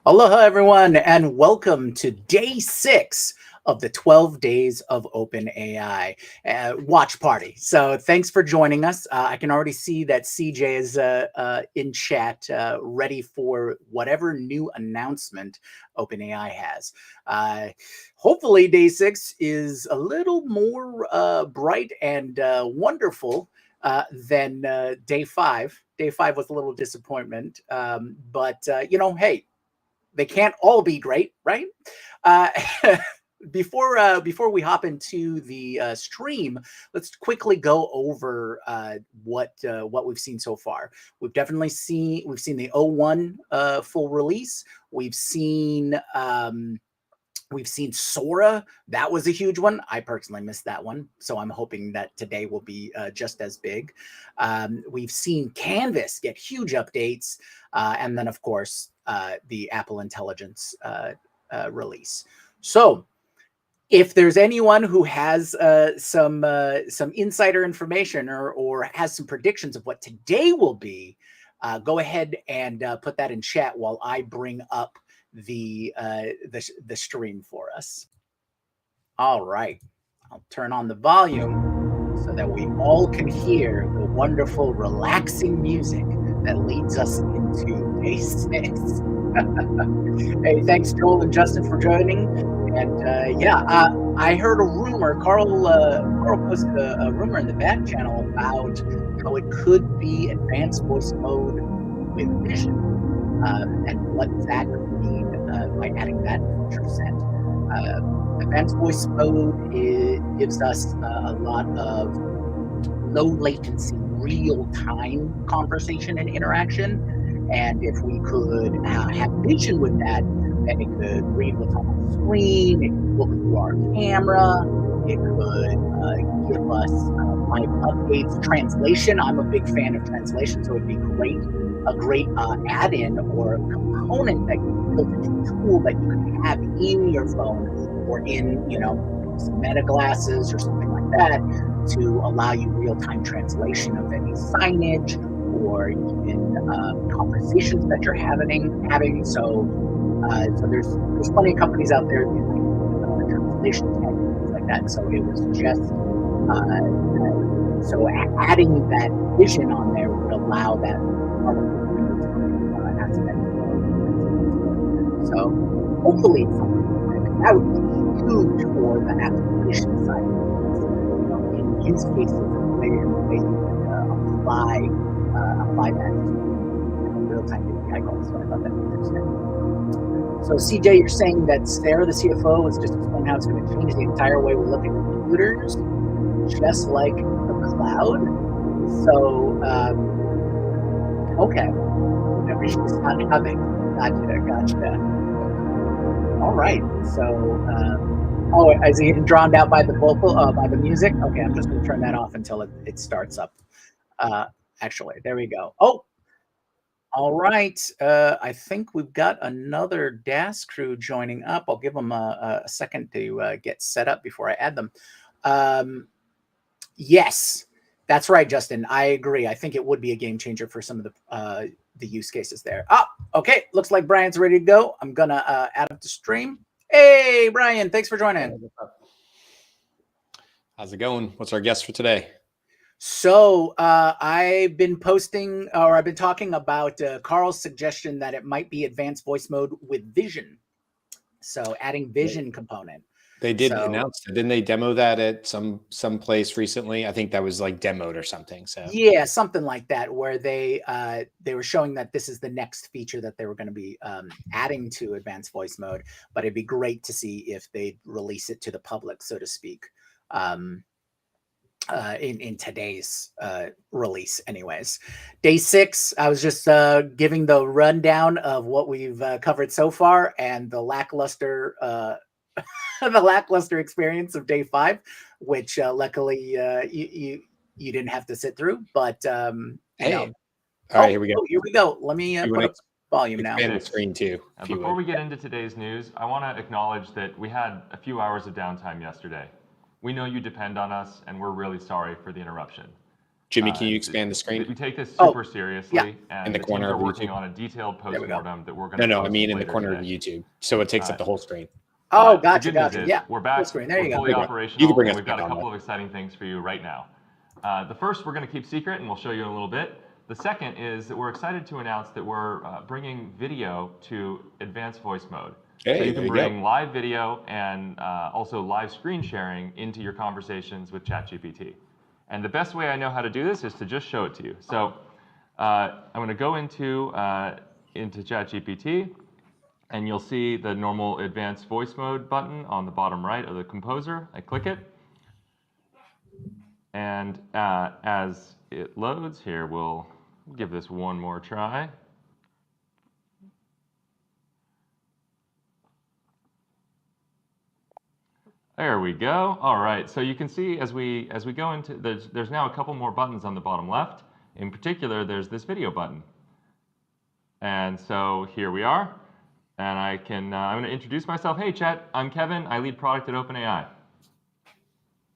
Aloha, everyone, and welcome to day 6 of the 12 Days of OpenAI watch party. So thanks for joining us. I can already see that CJ is in chat, ready for whatever new announcement OpenAI has. Hopefully, day 6 is a little more bright and wonderful than day 5. Day 5 was a little disappointment, but hey, they can't all be great, right? Uh, before we hop into the stream, let's quickly go over what we've seen so far. We've seen the O1 full release. We've seen Sora. That was a huge one. I personally missed that one, so I'm hoping that today will be just as big. We've seen Canvas get huge updates, and then of course the Apple Intelligence release. So, if there's anyone who has some insider information or has some predictions of what today will be, go ahead and put that in chat while I bring up the stream for us. All right, I'll turn on the volume so that we all can hear the wonderful, relaxing music that leads us into day 6. Hey, thanks, Joel and Justin, for joining. And I heard a rumor. Carl posted a rumor in the back channel about how it could be advanced voice mode with vision, and what that could mean by adding that feature set. Advanced voice mode gives us a lot of low latency, real time conversation and interaction. And if we could have vision with that, then it could read what's on the screen, it could look through our camera, it could give us live updates, translation. I'm a big fan of translation, so it'd be a great add-in or component that you built into a tool that you can have in your phone or in, some Meta glasses or something like that to allow you real-time translation of any signage or even conversations that you're having. So there's plenty of companies out there doing translation tech and things like that. So it was just adding that vision on there would allow that aspect. So hopefully it's something that would be huge for the application side. In use cases where you can apply that real-time API calls. So I thought that was interesting. So CJ, you're saying that Sarah, the CFO, was just explaining how it's going to change the entire way we look at computers, just like the cloud. So, okay. Whenever she's not having. Gotcha. All right. So, is he getting drowned out by the by the music? Okay, I'm just going to turn that off until it starts up. Actually, there we go. Oh, all right. I think we've got another DAS crew joining up. I'll give them a second to get set up before I add them. Yes, that's right, Justin. I agree. I think it would be a game changer for some of the use cases there. Okay. Looks like Brian's ready to go. I'm going to add up to stream. Hey, Brian, thanks for joining. How's it going? What's our guest for today? So I've been talking about Carl's suggestion that it might be advanced voice mode with vision. So adding vision component. They did announce it. Didn't they demo that at some place recently? I think that was like demoed or something. So yeah, something like that, where they were showing that this is the next feature that they were going to be adding to advanced voice mode. But it'd be great to see if they release it to the public, so to speak. In today's release anyways. Day 6, I was just giving the rundown of what we've covered so far and the lackluster experience of day 5, which luckily you didn't have to sit through, but all right, here we go. Here we go. Let me put up volume now. Expand the screen too. Before we get into today's news, I want to acknowledge that we had a few hours of downtime yesterday. We know you depend on us, and we're really sorry for the interruption. Jimmy, can you expand the screen? We take this Oh, super seriously, yeah. and In the the corner teams are of working YouTube. on a detailed we go. postmortem that we're going to No, I post mean in the later corner of today. YouTube. So it takes up the whole screen. Oh, But gotcha, the good news gotcha. is Yeah, we're back. full screen. There We're you go. fully You can operational, bring and us we've got back a on couple that. of exciting things for you right now. The first we're going to keep secret, and we'll show you in a little bit. The second is that we're excited to announce that we're bringing video to advanced voice mode. Hey, so you there can you bring go. live video and also live screen sharing into your conversations with ChatGPT. And the best way I know how to do this is to just show it to you. So I'm going to go into ChatGPT, and you'll see the normal advanced voice mode button on the bottom right of the composer. I click it. And as it loads here, we'll give this one more try. There we go. All right, so you can see as we go into, there's now a couple more buttons on the bottom left. In particular, there's this video button. And so here we are. And I'm going to introduce myself. Hey, Chat, I'm Kevin. I lead product at OpenAI.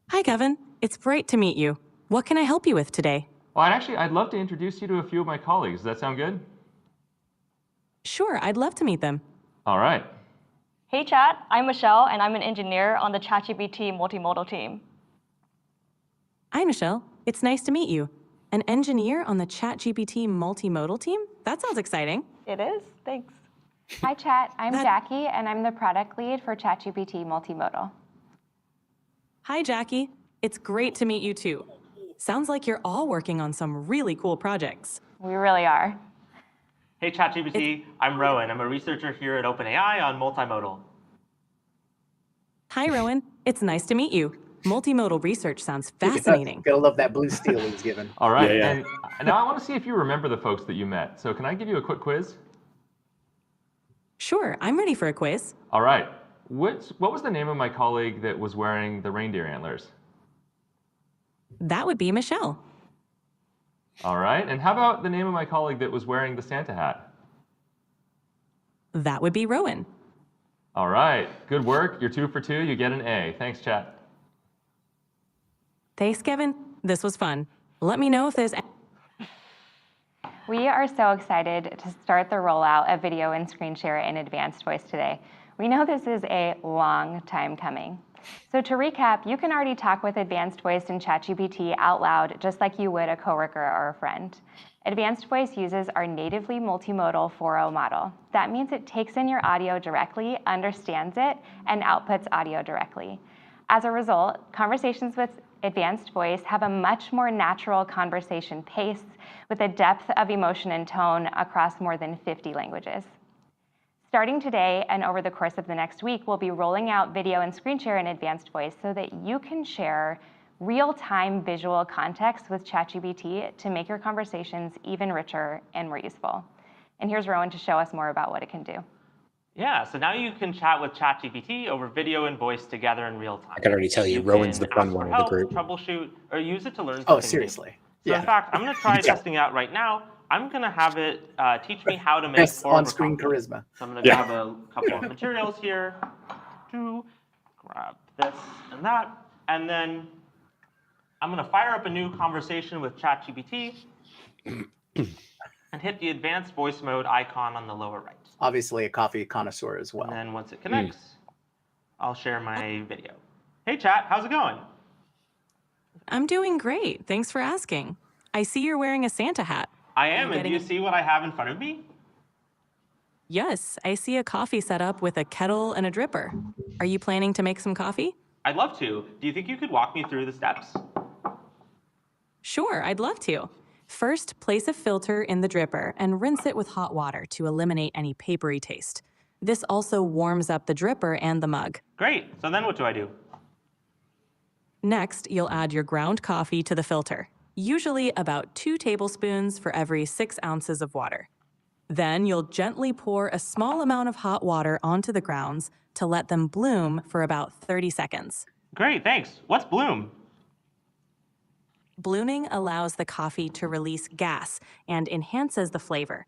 Hi, Kevin. It's great to meet you. What can I help you with today? Well, I'd love to introduce you to a few of my colleagues. Does that sound good? Sure, I'd love to meet them. All right. Hey Chat, I'm Michelle, and I'm an engineer on the ChatGPT multimodal team. Hi, Michelle. It's nice to meet you. An engineer on the ChatGPT multimodal team? That sounds exciting. It is? Thanks. Hi, Chat. I'm That- Jackie, and I'm the product lead for ChatGPT Multimodal. Hi, Jackie. It's great to meet you too. Sounds like you're all working on some really cool projects. We really are. Hey ChatGPT, I'm Rowan. I'm a researcher here at OpenAI on multimodal. Hi, Rowan. It's nice to meet you. Multimodal research sounds Look at that. fascinating. Gotta love that blue steel he was given. All right. Yeah. And now I want to see if you remember the folks that you met. So can I give you a quick quiz? Sure, I'm ready for a quiz. All right. What was the name of my colleague that was wearing the reindeer antlers? That would be Michelle. All right. And how about the name of my colleague that was wearing the Santa hat? That would be Rowan. All right. Good work. You're 2 for 2. You get an A. Thanks, Chat. Thanks, Kevin. This was fun. Let me know if there's... We are so excited to start the rollout of video and screen share in advanced voice today. We know this is a long time coming. So to recap, you can already talk with advanced voice in ChatGPT out loud, just like you would a coworker or a friend. Advanced voice uses our natively multimodal 4.0 model. That means it takes in your audio directly, understands it, and outputs audio directly. As a result, conversations with advanced voice have a much more natural conversation pace with a depth of emotion and tone across more than 50 languages. Starting today and over the course of the next week, we'll be rolling out video and screen share in advanced voice so that you can share real-time visual context with ChatGPT to make your conversations even richer and more useful. And here's Rowan to show us more about what it can do. Yeah, so now you can chat with ChatGPT over video and voice together in real time. I can already tell you, You Rowan's can the fun ask for one of the help, group. troubleshoot, or use it to learn something Oh, new. seriously. So Yeah. in fact, I'm going to try Yeah. testing out right now. I'm going to have it teach me how to make Best forward on-screen recombinant. charisma. So I'm going to Yeah. grab a couple of materials here, to grab this and that, and then I'm going to fire up a new conversation with ChatGPT and hit the advanced voice mode icon on the lower right. Obviously a coffee connoisseur as well. And then once it connects, I'll share my video. Hey chat, how's it going? I'm doing great. Thanks for asking. I see you're wearing a Santa hat. I am, and do getting you it? see what I have in front of me? Yes, I see a coffee setup with a kettle and a dripper. Are you planning to make some coffee? I'd love to. Do you think you could walk me through the steps? Sure, I'd love to. First, place a filter in the dripper and rinse it with hot water to eliminate any papery taste. This also warms up the dripper and the mug. Great, so then what do I do? Next, you'll add your ground coffee to the filter, usually about 2 tablespoons for every 6 ounces of water. Then you'll gently pour a small amount of hot water onto the grounds to let them bloom for about 30 seconds. Great, thanks. What's bloom? Blooming allows the coffee to release gas and enhances the flavor.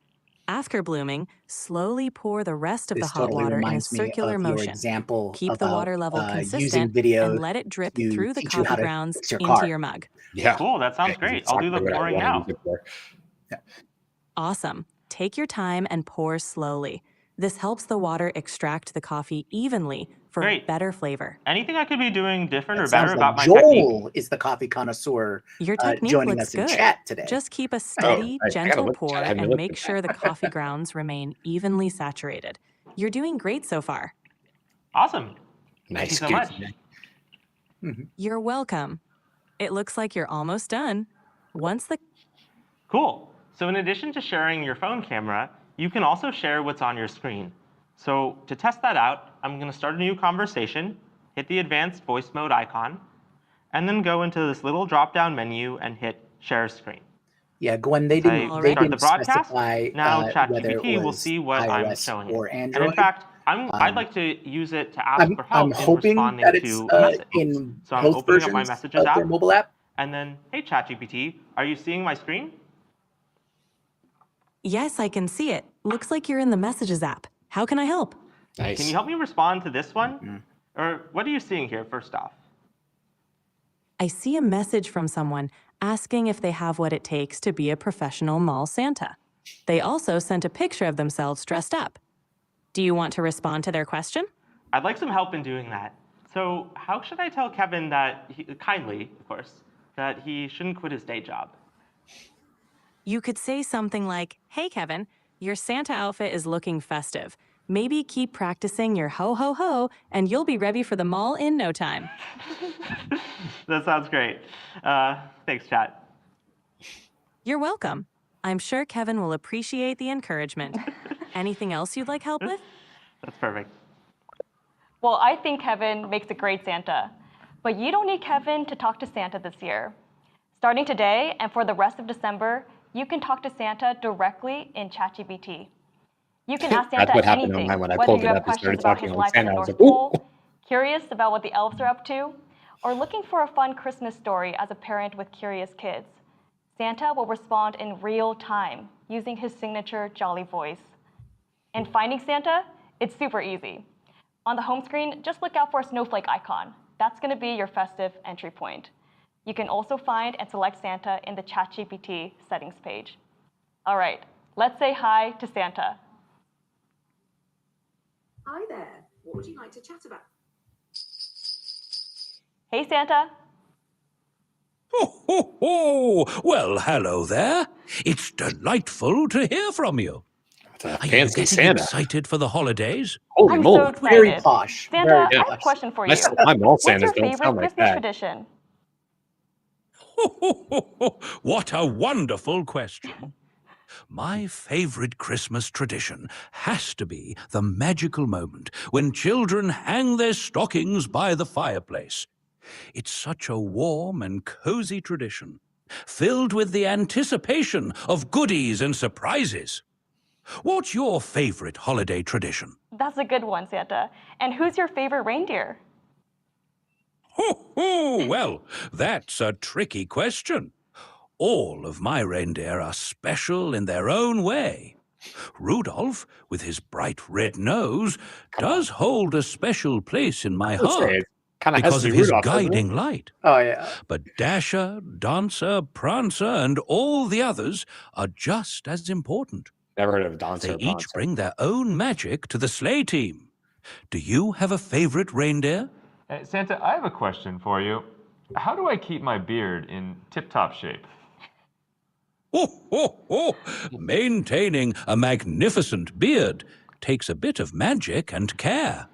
After blooming, slowly pour the rest of the This hot totally water in a reminds me circular of your motion. example Keep the about water level using consistent video and let it drip to through the teach you how coffee to grounds fix your into car. your mug. Yeah. Cool, that sounds That's great. I'll do the exactly what I pouring wanna now. use it for. Awesome. Take your time and pour slowly. This helps the water extract the coffee evenly for Great. better flavor. Anything I could be doing different or It better sounds about like my technique? Joel is the coffee connoisseur Your technique joining looks us in good. chat today. Just keep a steady, I gotta gentle look at pour that. I haven't and looked make at sure the coffee grounds remain evenly saturated. You're doing great so far. Awesome. Thank you Nice. so Good. much. You're welcome. It looks like you're almost done. Once the Cool. So in addition to sharing your phone camera, you can also share what's on your screen. So to test that out, I'm going to start a new conversation, hit the advanced voice mode icon, and then go into this little drop-down menu and hit share screen. Yeah, Gwen, they As I didn't All they right. start the didn't broadcast, specify now whether it ChatGPT will was see what I'm iOS showing or it. Android. And in fact, I'd like to use it to ask for help I'm in hoping responding that it's to a message. in So I'm both opening up my versions messages of their app, mobile app. and then, hey ChatGPT, are you seeing my screen? Yes, I can see it. Looks like you're in the Messages app. How can I help? Nice. Can you help me respond to this one? Or what are you seeing here, first off? I see a message from someone asking if they have what it takes to be a professional mall Santa. They also sent a picture of themselves dressed up. Do you want to respond to their question? I'd like some help in doing that. So how should I tell Kevin that, kindly, of course, that he shouldn't quit his day job? You could say something like, "Hey, Kevin, your Santa outfit is looking festive. Maybe keep practicing your ho-ho-ho, and you'll be ready for the mall in no time." That sounds great. Thanks, chat. You're welcome. I'm sure Kevin will appreciate the encouragement. Anything else you'd like help with? That's perfect. Well, I think Kevin makes a great Santa. But you don't need Kevin to talk to Santa this year. Starting today and for the rest of December, you can talk to Santa directly in ChatGPT. You can ask Santa That's what happened on anything, mine when I whether pulled you it have up and questions started about talking his like life at Santa. the I was North like, "Ooh." Pole, curious about what the elves are up to, or looking for a fun Christmas story as a parent with curious kids. Santa will respond in real time using his signature jolly voice. And finding Santa, it's super easy. On the home screen, just look out for a snowflake icon. That's going to be your festive entry point. You can also find and select Santa in the ChatGPT settings page. All right, let's say hi to Santa. Hi there. What would you like to chat about? Hey, Santa. Ho, ho, ho! Well, hello there. It's delightful to hear from you. It's a Are you fancy getting Santa. excited for the holidays? Holy I'm moly. so Very excited. posh. Santa, Very I have a posh. question for you. My mall What's Santas your don't favorite sound like Christmas that. tradition? Ho, ho, ho, ho. What a wonderful question. My favorite Christmas tradition has to be the magical moment when children hang their stockings by the fireplace. It's such a warm and cozy tradition, filled with the anticipation of goodies and surprises. What's your favorite holiday tradition? That's a good one, Santa. And who's your favorite reindeer? Ho, ho! Well, that's a tricky question. All of my reindeer are special in their own way. Rudolph, with his bright red nose, does hold a special place in my heart Kind of has because to of be his Rudolph, doesn't it? guiding light. Oh yeah. But Dasher, Dancer, Prancer, and all the others are just as important. Never heard of a Dancer. They each bring their own magic to the sleigh team. Do you have a favorite reindeer? Santa, I have a question for you. How do I keep my beard in tip-top shape? Ho, ho, ho! Maintaining a magnificent beard takes a bit of magic and care.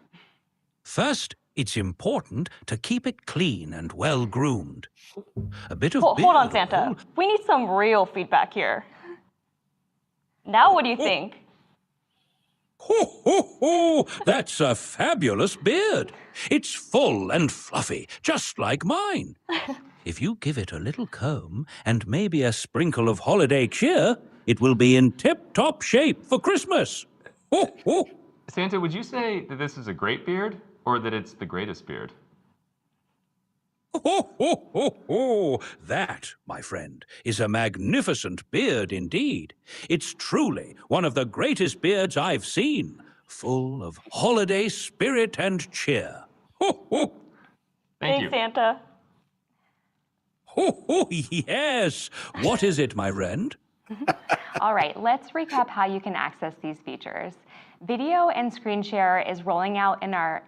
First, it's important to keep it clean and well-groomed. A bit of Hold beard on, Santa. oil. We need some real feedback here. Now what do you think? Ho, ho, ho! That's a fabulous beard. It's full and fluffy, just like mine. If you give it a little comb and maybe a sprinkle of holiday cheer, it will be in tip-top shape for Christmas. Ho, ho! Santa, would you say that this is a great beard or that it's the greatest beard? Ho, ho, ho, ho. That, my friend, is a magnificent beard indeed. It's truly one of the greatest beards I've seen, full of holiday spirit and cheer. Ho, ho. Thank Thanks, you. Santa. Ho, ho, yes. What is it, my friend? All right, let's recap how you can access these features. Video and screen share is rolling out in our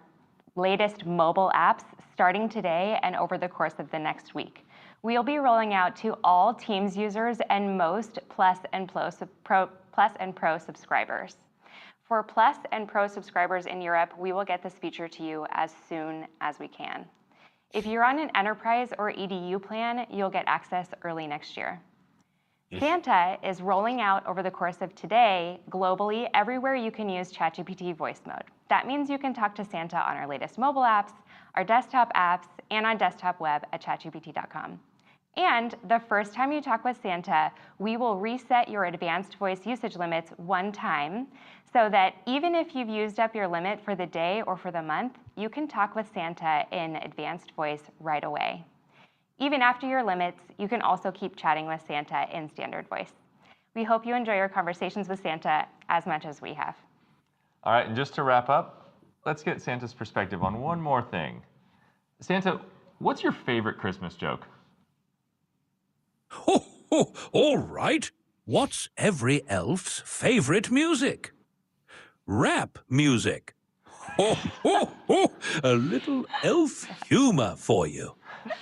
latest mobile apps starting today and over the course of the next week. We'll be rolling out to all Teams users and most Plus and Pro subscribers. For Plus and Pro subscribers in Europe, we will get this feature to you as soon as we can. If you're on an enterprise or EDU plan, you'll get access early next year. Santa is rolling out over the course of today globally everywhere you can use ChatGPT voice mode. That means you can talk to Santa on our latest mobile apps, our desktop apps, and on desktop web at chatgpt.com. And the first time you talk with Santa, we will reset your advanced voice usage limits one time so that even if you've used up your limit for the day or for the month, you can talk with Santa in advanced voice right away. Even after your limits, you can also keep chatting with Santa in standard voice. We hope you enjoy your conversations with Santa as much as we have. All right, and just to wrap up, let's get Santa's perspective on one more thing. Santa, what's your favorite Christmas joke? Ho, ho, all right. What's every elf's favorite music? Rap music. Ho, ho, ho. A little elf humor for you.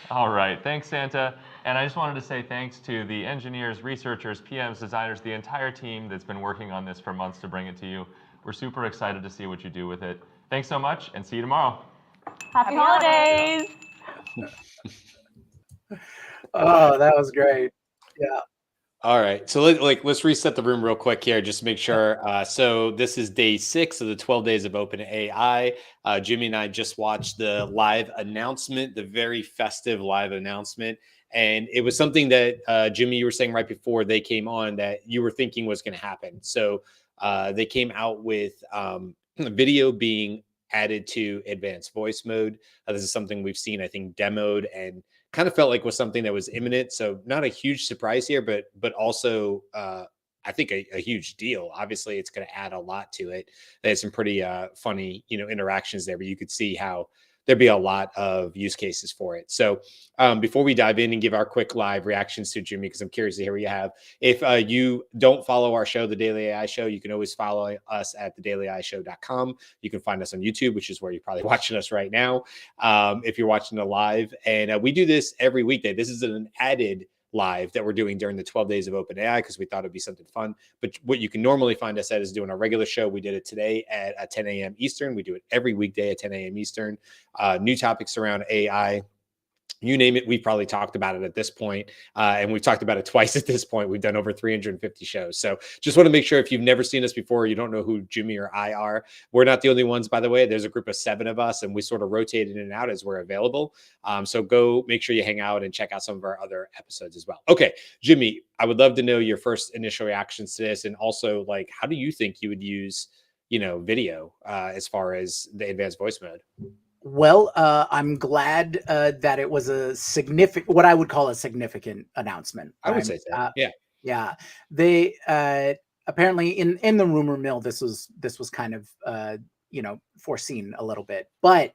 All right, thanks, Santa. And I just wanted to say thanks to the engineers, researchers, PMs, designers, the entire team that's been working on this for months to bring it to you. We're super excited to see what you do with it. Thanks so much, and see you tomorrow. Happy holidays! Oh, that was great. Yeah. All right, so let's reset the room real quick here, just to make sure. So this is day 6 of the 12 days of OpenAI. Jimmy and I just watched the live announcement, the very festive live announcement, and it was something that Jimmy, you were saying right before they came on that you were thinking was going to happen. So they came out with video being added to advanced voice mode. This is something we've seen, I think, demoed and kind of felt like was something that was imminent. So not a huge surprise here, but also I think a huge deal. Obviously, it's going to add a lot to it. There's some pretty funny, interactions there, but you could see how there'd be a lot of use cases for it. So before we dive in and give our quick live reactions to Jimmy, because I'm curious to hear what you have. If you don't follow our show, The Daily AI Show, you can always follow us at thedailyai.show.com. You can find us on YouTube, which is where you're probably watching us right now, if you're watching the live. And we do this every weekday. This is an added live that we're doing during the 12 days of OpenAI because we thought it'd be something fun. But what you can normally find us at is doing a regular show. We did it today at 10 a.m. Eastern. We do it every weekday at 10 a.m. Eastern. New topics around AI. You name it, we've probably talked about it at this point. And we've talked about it twice at this point. We've done over 350 shows. So just want to make sure if you've never seen us before, you don't know who Jimmy or I are. We're not the only ones, by the way. There's a group of 7 of us, and we sort of rotate in and out as we're available. So go make sure you hang out and check out some of our other episodes as well. Okay, Jimmy, I would love to know your first initial reactions to this. And also, like, how do you think you would use, video as far as the advanced voice mode? Well, I'm glad that it was what I would call a significant announcement. I would say so. Yeah. They apparently in the rumor mill, this was kind of foreseen a little bit, but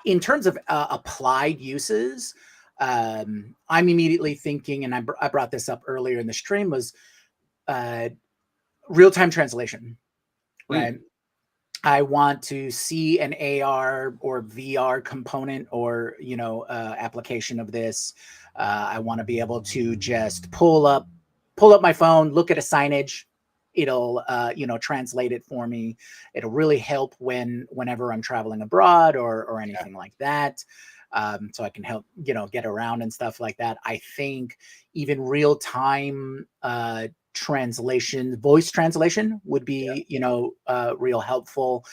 in terms of applied uses, I'm immediately thinking, and I brought this up earlier in the stream, was real-time translation, right? I want to see an AR or VR component or, application of this. I want to be able to just pull up my phone, look at a signage. It'll, translate it for me. It'll really help whenever I'm traveling abroad or anything like that. So I can help, get around and stuff like that. I think even real-time voice translation would be, real helpful.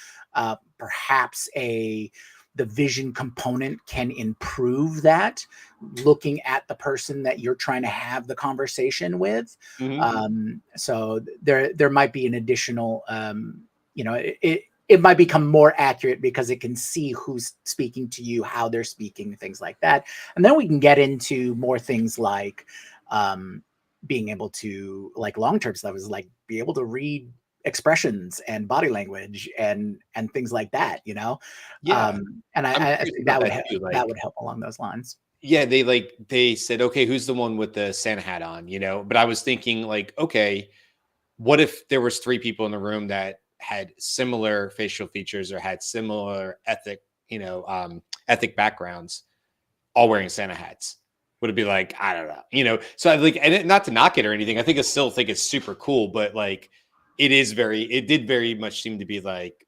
Perhaps the vision component can improve that, looking at the person that you're trying to have the conversation with. So there might be an additional, it might become more accurate because it can see who's speaking to you, how they're speaking, things like that. And then we can get into more things like being able to, like long-term stuff, is like be able to read expressions and body language and things like that, you know. Yeah. And I'm I curious think about that would that too. that Like, would help along those lines. yeah, they said, okay, who's the one with the Santa hat on, you know? But I was thinking like, okay, what if there was three people in the room that had similar facial features or had similar ethnic backgrounds, all wearing Santa hats? Would it be like, I don't know, you know? So I like, and not to knock it or anything, I still think it's super cool, but like, it did very much seem to be like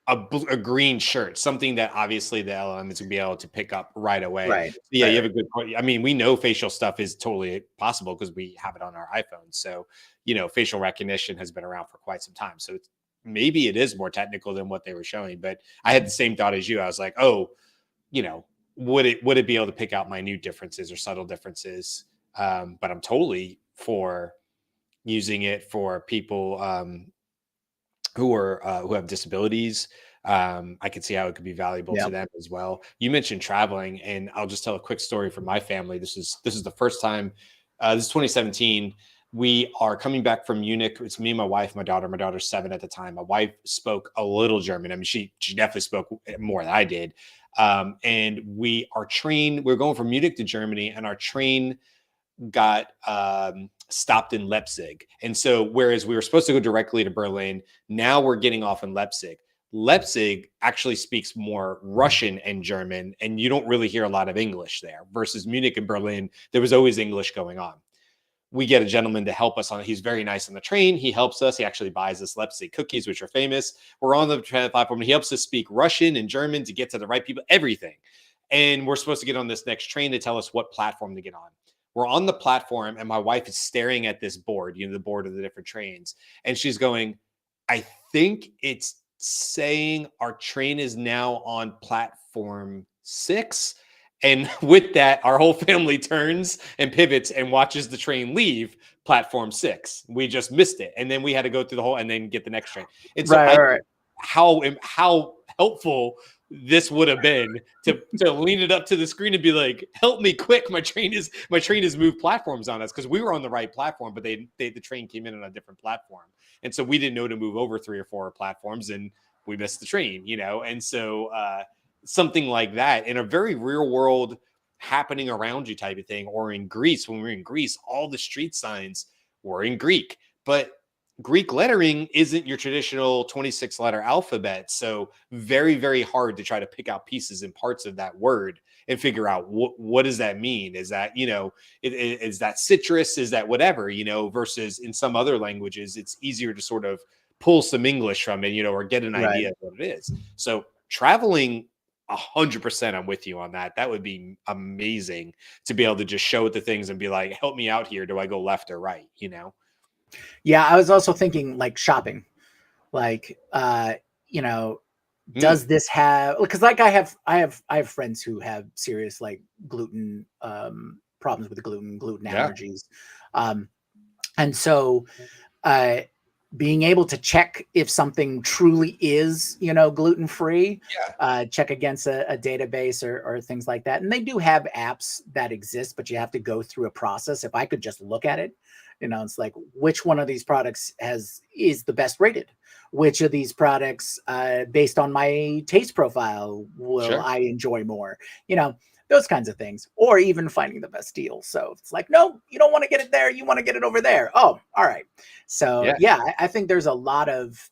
a green shirt, something that obviously the LLM is going to be able to pick up right away. Right. So yeah, Right. you have a good point. I mean, we know facial stuff is totally possible because we have it on our iPhones. So, you know, facial recognition has been around for quite some time. So maybe it is more technical than what they were showing. But I had the same thought as you. I was like, oh, you know, would it be able to pick out minute differences or subtle differences? But I'm totally for using it for people who have disabilities. I could see how it could be valuable to them as well. You mentioned traveling, and I'll just tell a quick story from my family. This is the first time. This is 2017. We are coming back from Munich. It's me and my wife, my daughter. My daughter's 7 at the time. My wife spoke a little German. I mean, she definitely spoke more than I did. And we're going from Munich to Germany, and our train got stopped in Leipzig. And so whereas we were supposed to go directly to Berlin, now we're getting off in Leipzig. Leipzig actually speaks more Russian and German, and you don't really hear a lot of English there, versus Munich and Berlin, there was always English going on. We get a gentleman to help us on it. He's very nice on the train. He helps us. He actually buys us Leipzig cookies, which are famous. We're on the platform. He helps us speak Russian and German to get to the right people, everything. And we're supposed to get on this next train to tell us what platform to get on. We're on the platform, and my wife is staring at this board, the board of the different trains. And she's going, I think it's saying our train is now on platform 6. And with that, our whole family turns and pivots and watches the train leave platform 6. We just missed it. And then we had to go through the whole and then get the next train. And so Right. how helpful this would have been to lean it up to the screen and be like, help me quick, my train has moved platforms on us, because we were on the right platform, but the train came in on a different platform, and so we didn't know to move over 3 or 4 platforms, and we missed the train, and so something like that in a very real world happening around you type of thing. Or in Greece, when we were in Greece, all the street signs were in Greek, but Greek lettering isn't your traditional 26 letter alphabet. So very, very hard to try to pick out pieces and parts of that word and figure out what does that mean? Is that, is that citrus? Is that whatever, versus in some other languages, it's easier to sort of pull some English from it, or get an idea of what it is. So traveling, 100%, I'm with you on that. That would be amazing to be able to just show it the things and be like, help me out here. Do I go left or right? Yeah, I was also thinking like shopping, like does this have, because like I have friends who have serious like gluten problems with gluten allergies, and so being able to check if something truly is gluten free, check against a database or things like that. And they do have apps that exist, but you have to go through a process. If I could just look at it, it's like, which one of these products is the best rated? Which of these products, based on my taste profile, will I enjoy more? Those kinds of things, or even finding the best deal. So it's like, no, you don't want to get it there. You want to get it over there. Oh, all right. So I think there's a lot of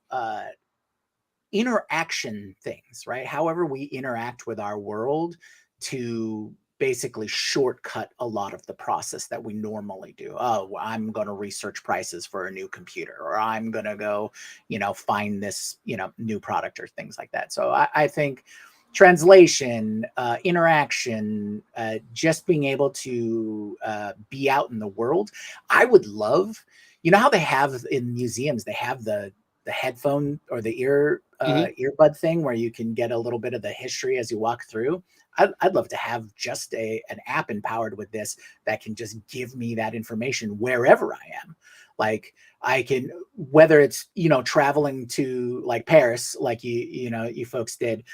interaction things, right? However we interact with our world to basically shortcut a lot of the process that we normally do. Oh, I'm going to research prices for a new computer, or I'm going to go, find this, new product or things like that. So I think translation, interaction, just being able to be out in the world. I would love, how they have in museums, they have the headphone or the ear earbud thing where you can get a little bit of the history as you walk through. I'd love to have just an app empowered with this that can just give me that information wherever I am. Like I can, whether it's, traveling to like Paris, like you folks did,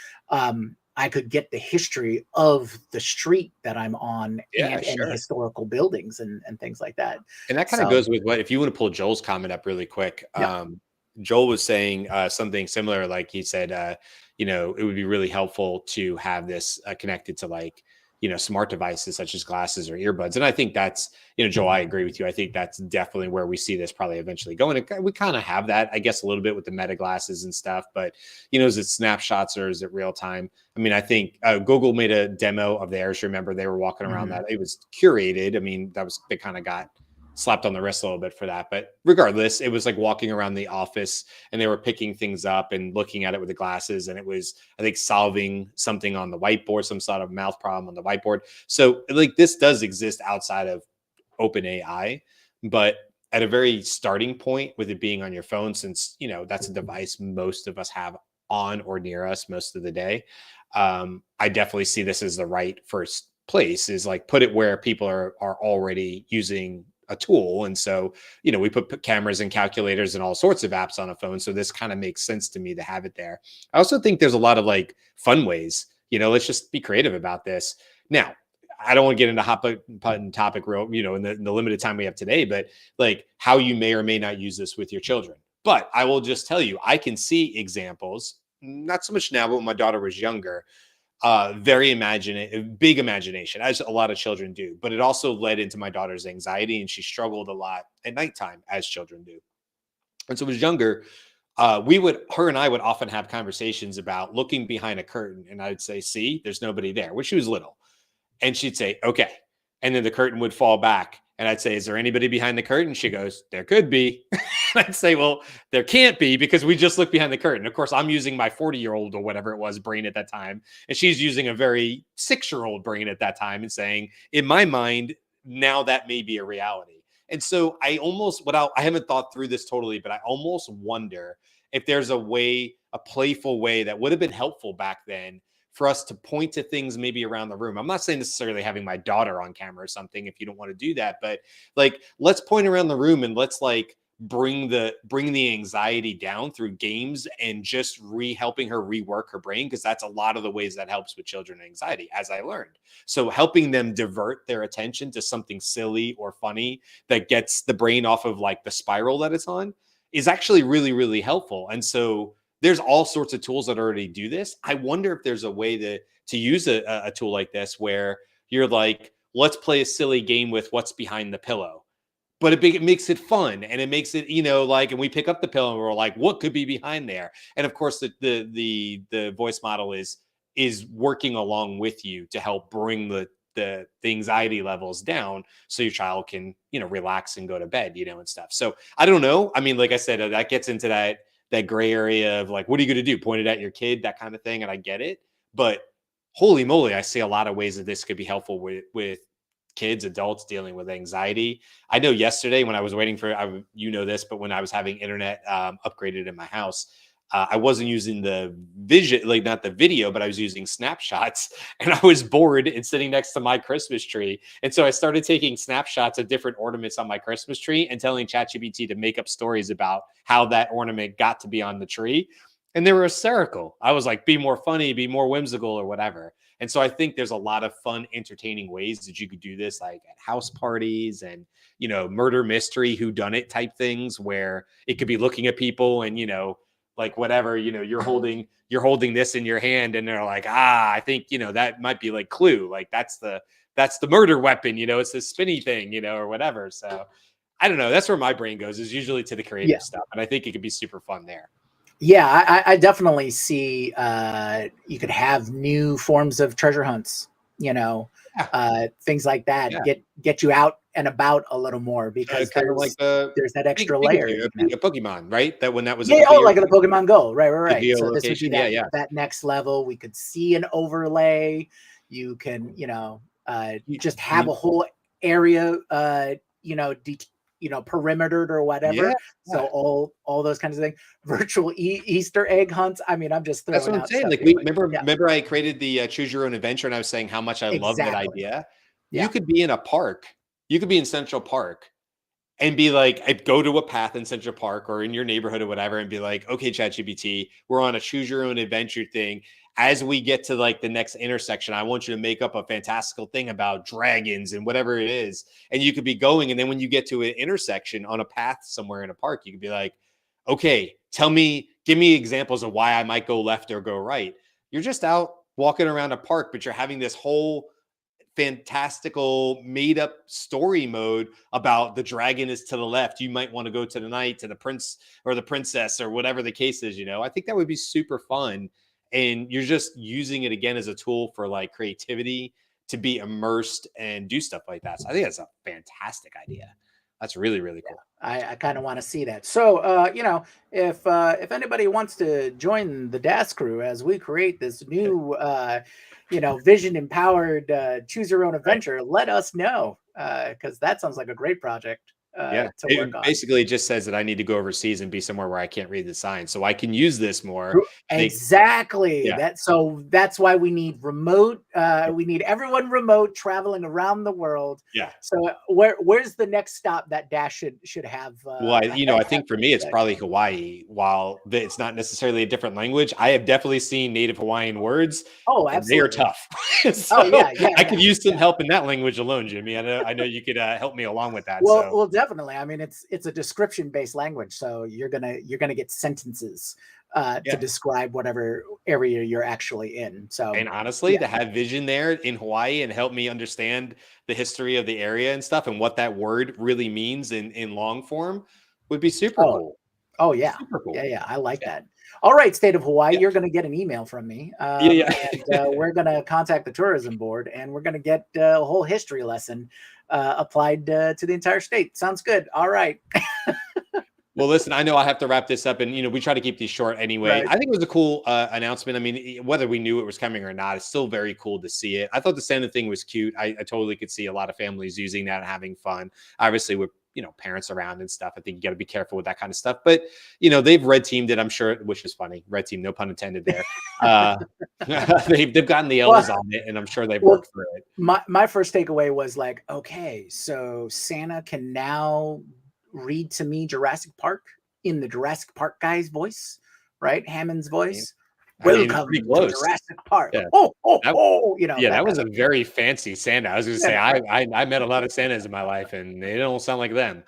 I could get the history of the street that I'm on and any historical buildings and things like that. And that kind of goes with if you want to pull Joel's comment up really quick. Joel was saying something similar. Like he said, it would be really helpful to have this connected to like, smart devices such as glasses or earbuds. And I think that's, Joel, I agree with you. I think that's definitely where we see this probably eventually going. And we kind of have that, I guess, a little bit with the meta glasses and stuff, but, is it snapshots or is it real time? I mean, I think Google made a demo of theirs. Remember, they were walking around that. It was curated. I mean, they kind of got slapped on the wrist a little bit for that. But regardless, it was like walking around the office and they were picking things up and looking at it with the glasses. And it was, I think, solving something on the whiteboard, some sort of math problem on the whiteboard. So like this does exist outside of OpenAI, but at a very starting point with it being on your phone, since, that's a device most of us have on or near us most of the day. I definitely see this as the right first place, is like put it where people are already using a tool. And so, we put cameras and calculators and all sorts of apps on a phone. So this kind of makes sense to me to have it there. I also think there's a lot of like fun ways, let's just be creative about this. Now, I don't want to get into hot button topic real, in the limited time we have today, but like how you may or may not use this with your children. But I will just tell you, I can see examples, not so much now, but when my daughter was younger, very imaginative, big imagination, as a lot of children do. But it also led into my daughter's anxiety, and she struggled a lot at nighttime, as children do. And so when she was younger, her and I would often have conversations about looking behind a curtain, and I'd say, "See, there's nobody there," when she was little, and she'd say, "Okay," and then the curtain would fall back. And I'd say, "Is there anybody behind the curtain?" She goes, "There could be." I'd say, "Well, there can't be because we just looked behind the curtain." Of course, I'm using my 40-year-old or whatever it was brain at that time. And she's using a very 6-year-old brain at that time and saying, in my mind, now that may be a reality. And so I haven't thought through this totally, but I almost wonder if there's a playful way that would have been helpful back then for us to point to things maybe around the room. I'm not saying necessarily having my daughter on camera or something if you don't want to do that, but like, let's point around the room and let's like bring the anxiety down through games and just helping her rework her brain. Because that's a lot of the ways that helps with children anxiety, as I learned. So helping them divert their attention to something silly or funny that gets the brain off of like the spiral that it's on is actually really, really helpful. And so there's all sorts of tools that already do this. I wonder if there's a way to use a tool like this where you're like, let's play a silly game with what's behind the pillow. But it makes it fun, and it makes it, and we pick up the pillow and we're like, what could be behind there? And of course, the voice model is working along with you to help bring the anxiety levels down so your child can, relax and go to bed, and stuff. So I don't know. I mean, like I said, that gets into that gray area of like, what are you going to do? Point it at your kid, that kind of thing. And I get it, but holy moly, I see a lot of ways that this could be helpful with kids, adults dealing with anxiety. I know yesterday when I was waiting for, this, but when I was having internet upgraded in my house, I wasn't using the vision, like not the video, but I was using snapshots, and I was bored and sitting next to my Christmas tree. And so I started taking snapshots of different ornaments on my Christmas tree and telling ChatGPT to make up stories about how that ornament got to be on the tree. And they were hysterical. I was like, be more funny, be more whimsical or whatever. And so I think there's a lot of fun, entertaining ways that you could do this, like at house parties and, murder mystery, whodunit type things where it could be looking at people and, like whatever, you're holding this in your hand and they're like, I think, that might be like Clue. Like that's the murder weapon, it's the spinny thing, or whatever. So I don't know. That's where my brain goes, is usually to the creative stuff. And I think it could be super fun there. Yeah, I definitely see you could have new forms of treasure hunts, things like that. Yeah. Get you out and about a little more because kind of like there's that extra layer. A Pokemon, right? That when that was like the Pokemon Go, right. So this would be that next level. We could see an overlay. You can, you just have a whole area, perimetered or whatever. Yeah. So all those kinds of things. Virtual Easter egg hunts. I mean, I'm just throwing That's what I'm out saying. stuff Like, here, we but yeah, remember I created the choose your own adventure, and I was saying how much I love that exactly. idea. Yeah. You could be in a park. You could be in Central Park and be like, I'd go to a path in Central Park or in your neighborhood or whatever, and be like, okay, ChatGPT, we're on a choose your own adventure thing. As we get to like the next intersection, I want you to make up a fantastical thing about dragons and whatever it is. And you could be going. And then when you get to an intersection on a path somewhere in a park, you could be like, okay, give me examples of why I might go left or go right. You're just out walking around a park, but you're having this whole fantastical made up story mode about the dragon is to the left. You might want to go to the knight, to the prince or the princess or whatever the case is. I think that would be super fun. And you're just using it again as a tool for like creativity to be immersed and do stuff like that. So I think that's a fantastic idea. That's really, really cool. I kind of want to see that. So, if anybody wants to join the DAS crew as we create this new, vision empowered choose your own adventure, let us know, because that sounds like a great project to work on. Basically just says that I need to go overseas and be somewhere where I can't read the signs, so I can use this more. Exactly. Yeah. That's why we need remote. We need everyone remote traveling around the world. Yeah. So where's the next stop that Dash should have? Well, I think for me, it's probably Hawaii. While it's not necessarily a different language, I have definitely seen native Hawaiian words. Oh, and they are absolutely. tough. So yeah. I could use some help in that language alone, Jimmy. I know you could help me along with that. Well, definitely. I mean, it's a description-based language, so you're gonna get sentences to describe whatever area you're actually in. So, and honestly, to have vision there in Hawaii and help me understand the history of the area and stuff and what that word really means in long form would be super cool. Oh yeah, super cool. Yeah. I like that. All right, State of Hawaii, you're going to get an email from me. And we're going to contact the tourism board, and we're going to get a whole history lesson applied to the entire state. Sounds good. All right. Well, listen, I know I have to wrap this up, and we try to keep these short anyway. Right. I think it was a cool announcement. I mean, whether we knew it was coming or not, it's still very cool to see it. I thought the Santa thing was cute. I totally could see a lot of families using that and having fun. Obviously, with parents around and stuff, I think you got to be careful with that kind of stuff. But they've red teamed it, I'm sure, which is funny. Red team, no pun intended there. They've gotten the L's on it, and I'm sure they've worked through it. My first takeaway was like, okay, so Santa can now read to me Jurassic Park in the Jurassic Park guy's voice, right? Hammond's voice. Welcome to Jurassic Park. Yeah. That was a very fancy Santa. I was going to say, I met a lot of Santas in my life, and they don't sound like them.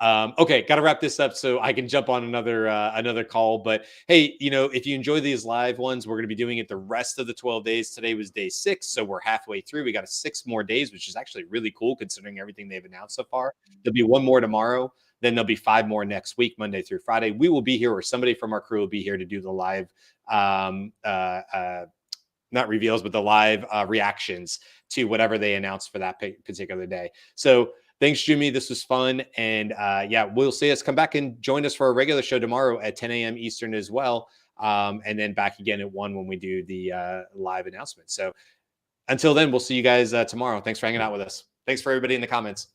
Okay, got to wrap this up so I can jump on another call. But hey, if you enjoy these live ones, we're going to be doing it the rest of the 12 days. Today was day 6, so we're halfway through. We got 6 more days, which is actually really cool considering everything they've announced so far. There'll be 1 more tomorrow. Then there'll be 5 more next week, Monday through Friday. We will be here, or somebody from our crew will be here to do the live, not reveals, but the live reactions to whatever they announced for that particular day. So thanks, Jimmy. This was fun. And we'll see us. Come back and join us for a regular show tomorrow at 10 a.m. Eastern as well. And then back again at 1 when we do the live announcement. So until then, we'll see you guys tomorrow. Thanks for hanging out with us. Thanks for everybody in the comments.